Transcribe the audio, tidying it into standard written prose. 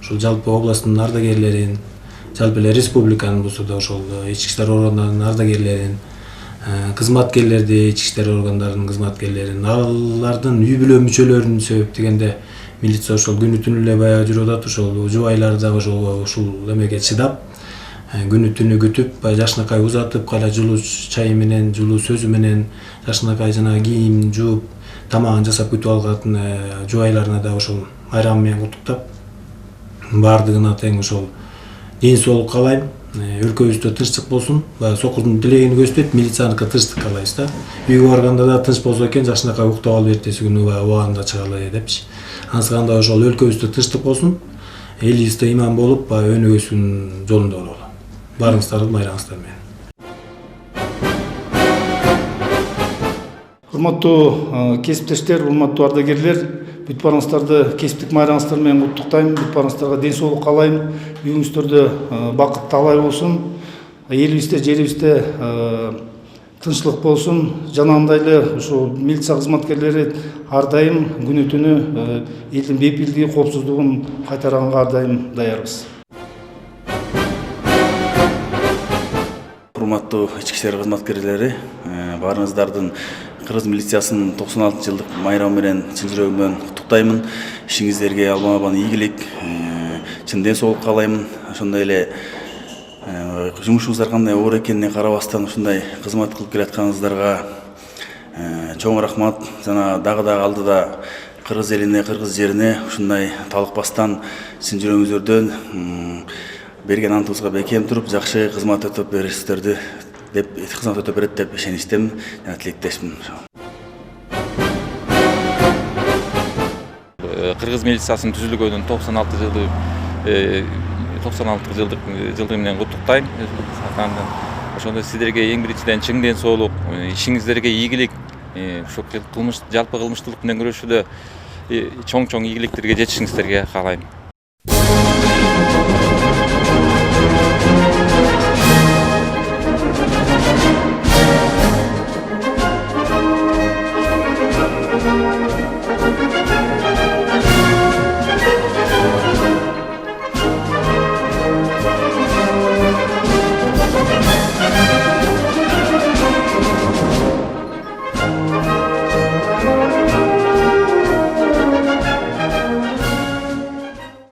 ушул жалпы областтын ардагерлерин, жалпы эле республиканын болсо да ошол ички иштер органдарынын ардагерлерин, кызматкерлерди, ички иштер органдарынын кызматкерлерин, алардын үй бүлө мүчөлөрүн себеп дегенде милиция ошол күнү түнү эле баягы жүрүп атат, ошол жубайлар дагы ушул эмеге чыдап, күнү түнү күтүп, баягы жакшынакай узатып, кайра жылуу чайы менен, жылуу сөзү менен жакшынакай жанагы кийим жууп, тамагын жасап күтүп алган жубайларына да ошол майрамы менен куттуктап, баардыгына тең ошол ден соолук каалайм. Өлкөбүздө тынчтык болсун. Сокурдун тилегин көздөйт, милицияныкы тынчтык каалайбыз да. Үйгө барганда да тынч болсо экен, жакшынакай уктап алып эртеси күнү убагында чыгалы депчи. Анысы кандай ошол өлкөбүздө тынчтык болсун, элибизде иман болуп, өнүгүүсүнүн жолунда бололу. Баарыңыздарды майрамыңыздар менен. Урматтуу кесиптештер, урматтуу ардагерлер, бүт баарыңыздарды кесиптик майрамыңыздар менен куттуктайм. Бүт баарыңыздарга ден соолук каалайм. Үйүңүздөрдө бакыт талай болсун. Элибизде, жерибизде тынчтык болсун. Жанагындай эле ушул милиция кызматкерлери ар дайым күнү түнү элдин бейпилдиги, коопсуздугун кайтаранга ар дайым даярбыз. Урматтуу ички иштер кызматкерлери, баарыңыздардын Кыргыз милициясынын 96-жылдык майрамы менен чын жүрөгүмөн куттуктаймын. Ишиңиздерге албан ийгилик, чын ден соолук каалаймын. Ошондой эле жумушуңуздар кандай оор экенине карабастан ушундай кызмат кылып келатканыңыздарга чоң рахмат. Жана дагы алдыда Кыргыз элине, Кыргыз жерине ушундай талыкпастан чын жүрөгүңүздөрдөн берген антыбызга бекем туруп, жакшы кызмат өтөп берет деп ишеничтемин жана тилектешмин. Кыргыз милициясынын түзүлгөнүн 96 жылдыгы менен куттуктайм. Ошондо сиздерге эң биринчиден чың ден соолук, ишиңиздерге ийгилик, ошо жалпы кылмыштуулук менен күрөшүүдө чоң ийгиликтерге жетишиңиздерге каалайм.